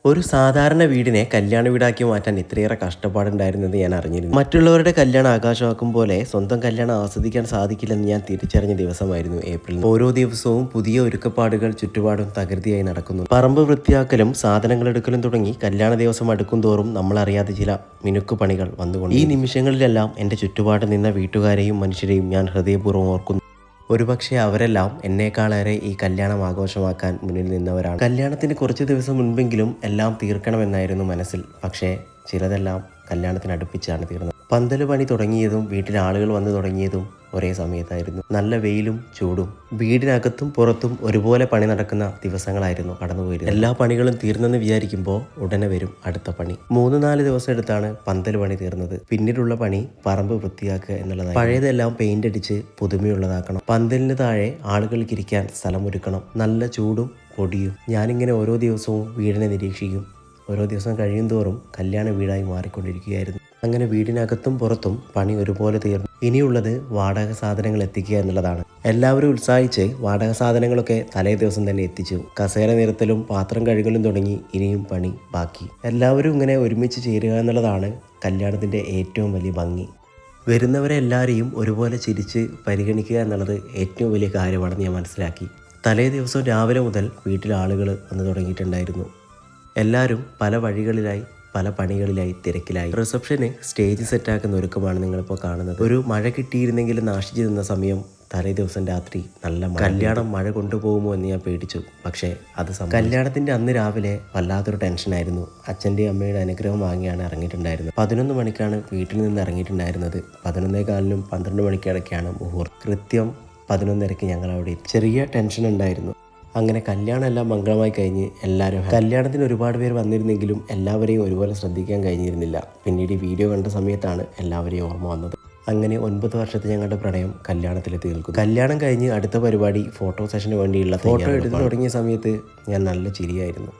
ഒരു സാധാരണ വീടിനെ കല്യാണ വീടാക്കി മാറ്റാൻ ഇത്രയേറെ കഷ്ടപ്പാടുണ്ടായിരുന്നെന്ന് ഞാൻ അറിഞ്ഞിരുന്നു. മറ്റുള്ളവരുടെ കല്യാണം ആകാശമാക്കും പോലെ സ്വന്തം കല്യാണം ആസ്വദിക്കാൻ സാധിക്കില്ലെന്ന് ഞാൻ തിരിച്ചറിഞ്ഞ ദിവസമായിരുന്നു ഏപ്രിൽ. ഓരോ ദിവസവും പുതിയ ഒരുക്കപ്പാടുകൾ ചുറ്റുപാടും തകൃതിയായി നടക്കുന്നു. പറമ്പ് വൃത്തിയാക്കലും സാധനങ്ങൾ എടുക്കലും തുടങ്ങി കല്യാണ ദിവസം അടുക്കും തോറും നമ്മളറിയാതെ ചില മിനുക്കുപണികൾ വന്നുകൊണ്ട് ഈ നിമിഷങ്ങളിലെല്ലാം എൻ്റെ ചുറ്റുപാട് നിന്ന വീട്ടുകാരെയും മനുഷ്യരെയും ഞാൻ ഹൃദയപൂർവ്വം ഓർക്കുന്നു. ഒരുപക്ഷെ അവരെല്ലാം എന്നേക്കാളേറെ ഈ കല്യാണം ആഘോഷമാക്കാൻ മുന്നിൽ നിന്നവരാണ്. കല്യാണത്തിന് കുറച്ച് ദിവസം മുൻപെങ്കിലും എല്ലാം തീർക്കണമെന്നായിരുന്നു മനസ്സിൽ. പക്ഷേ ചിലതെല്ലാം കല്യാണത്തിന് അടുപ്പിച്ചാണ് തീർന്നത്. പന്തല് പണി തുടങ്ങിയതും വീട്ടിൽ ആളുകൾ വന്നു തുടങ്ങിയതും ഒരേ സമയത്തായിരുന്നു. നല്ല വെയിലും ചൂടും. വീടിനകത്തും പുറത്തും ഒരുപോലെ പണി നടക്കുന്ന ദിവസങ്ങളായിരുന്നു കടന്നുപോയിരുന്നത്. എല്ലാ പണികളും തീർന്നെന്ന് വിചാരിക്കുമ്പോൾ ഉടനെ വരും അടുത്ത പണി. 3-4 ദിവസം എടുത്താണ് പന്തല് പണി തീർന്നത്. പിന്നീടുള്ള പണി പറമ്പ് വൃത്തിയാക്കുക എന്നുള്ളതാണ്. പഴയതെല്ലാം പെയിന്റ് അടിച്ച് പുതുമയുള്ളതാക്കണം. പന്തലിന് താഴെ ആളുകൾക്ക് ഇരിക്കാൻ സ്ഥലമൊരുക്കണം. നല്ല ചൂടും പൊടിയും. ഞാനിങ്ങനെ ഓരോ ദിവസവും വീടിനെ നിരീക്ഷിക്കും. ഓരോ ദിവസം കഴിയും തോറും കല്യാണ വീടായി മാറിക്കൊണ്ടിരിക്കുകയായിരുന്നു. അങ്ങനെ വീടിനകത്തും പുറത്തും പണി ഒരുപോലെ തീർന്നു. ഇനിയുള്ളത് വാടക സാധനങ്ങൾ എത്തിക്കുക എന്നുള്ളതാണ്. എല്ലാവരും ഉത്സാഹിച്ച് വാടക സാധനങ്ങളൊക്കെ തലേ ദിവസം തന്നെ എത്തിച്ചു. കസേര നിരത്തലും പാത്രം കഴുകലും തുടങ്ങി ഇനിയും പണി ബാക്കി. എല്ലാവരും ഇങ്ങനെ ഒരുമിച്ച് ചേരുക എന്നുള്ളതാണ് കല്യാണത്തിൻ്റെ ഏറ്റവും വലിയ ഭംഗി. വരുന്നവരെ എല്ലാവരെയും ഒരുപോലെ ചിരിച്ച് പരിഗണിക്കുക എന്നുള്ളത് ഏറ്റവും വലിയ കാര്യമാണെന്ന് ഞാൻ മനസ്സിലാക്കി. തലേ ദിവസം രാവിലെ മുതൽ വീട്ടിൽ ആളുകൾ വന്നു തുടങ്ങിയിട്ടുണ്ടായിരുന്നു. എല്ലാവരും പല വഴികളിലായി പല പണികളിലായി തിരക്കിലായി. റിസപ്ഷന് സ്റ്റേജ് സെറ്റാക്കുന്ന ഒരുക്കമാണ് നിങ്ങളിപ്പോൾ കാണുന്നത്. ഒരു മഴ കിട്ടിയിരുന്നെങ്കിലും നാശിച്ചു നിന്ന സമയം തലേ ദിവസം രാത്രി നല്ല കല്യാണം മഴ കൊണ്ടുപോകുമോ എന്ന് ഞാൻ പേടിച്ചു. പക്ഷേ അത് കല്യാണത്തിൻ്റെ അന്ന് രാവിലെ വല്ലാത്തൊരു ടെൻഷനായിരുന്നു. അച്ഛൻ്റെയും അമ്മയുടെ അനുഗ്രഹം വാങ്ങിയാണ് ഇറങ്ങിയിട്ടുണ്ടായിരുന്നത്. 11 മണിക്കാണ് വീട്ടിൽ നിന്ന് ഇറങ്ങിയിട്ടുണ്ടായിരുന്നത്. 11:15 12 മണിക്കിടയ്ക്കാണ് മുഹൂർത്തം. കൃത്യം 11:30 ഞങ്ങൾ അവിടെ ചെറിയ ടെൻഷൻ ഉണ്ടായിരുന്നു. അങ്ങനെ കല്യാണം എല്ലാം മംഗളമായി കഴിഞ്ഞ് എല്ലാവരും കല്യാണത്തിന് ഒരുപാട് പേര് വന്നിരുന്നെങ്കിലും എല്ലാവരെയും ഒരുപോലെ ശ്രദ്ധിക്കാൻ കഴിഞ്ഞിരുന്നില്ല. പിന്നീട് വീഡിയോ കണ്ട സമയത്താണ് എല്ലാവരെയും ഓർമ്മ വന്നത്. അങ്ങനെ 9 വർഷത്തെ ഞങ്ങളുടെ പ്രണയം കല്യാണത്തിലെത്തി നിൽക്കുന്നു. കല്യാണം കഴിഞ്ഞ് അടുത്ത പരിപാടി ഫോട്ടോ സെഷന് വേണ്ടിയുള്ള ഫോട്ടോ എടുത്ത് തുടങ്ങിയ സമയത്ത് ഞാൻ നല്ല ചിരിയായിരുന്നു.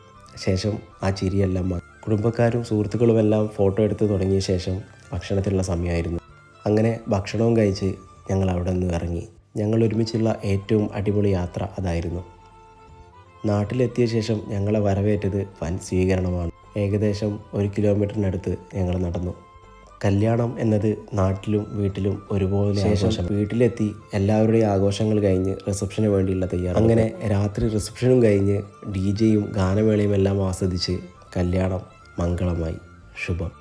ശേഷം ആ ചിരിയെല്ലാം കുടുംബക്കാരും സുഹൃത്തുക്കളും എല്ലാം ഫോട്ടോ എടുത്ത് തുടങ്ങിയ ശേഷം ഭക്ഷണത്തിനുള്ള സമയമായിരുന്നു. അങ്ങനെ ഭക്ഷണവും കഴിച്ച് ഞങ്ങൾ അവിടെ നിന്ന് ഇറങ്ങി. ഞങ്ങൾ ഒരുമിച്ചുള്ള ഏറ്റവും അടിപൊളി യാത്ര അതായിരുന്നു. നാട്ടിലെത്തിയ ശേഷം ഞങ്ങളെ വരവേറ്റത് വൻ സ്വീകരണമാണ്. ഏകദേശം 1 കിലോമീറ്ററിനടുത്ത് ഞങ്ങൾ നടന്നു. കല്യാണം എന്നത് നാട്ടിലും വീട്ടിലും ഒരുപോലെ. ശേഷം വീട്ടിലെത്തി എല്ലാവരുടെയും ആഘോഷങ്ങൾ കഴിഞ്ഞ് റിസപ്ഷന് വേണ്ടിയുള്ള തയ്യാറെടുപ്പ്. അങ്ങനെ രാത്രി റിസപ്ഷനും കഴിഞ്ഞ് DJ യും ഗാനമേളയും എല്ലാം ആസ്വദിച്ച് കല്യാണം മംഗളമായി. ശുഭം.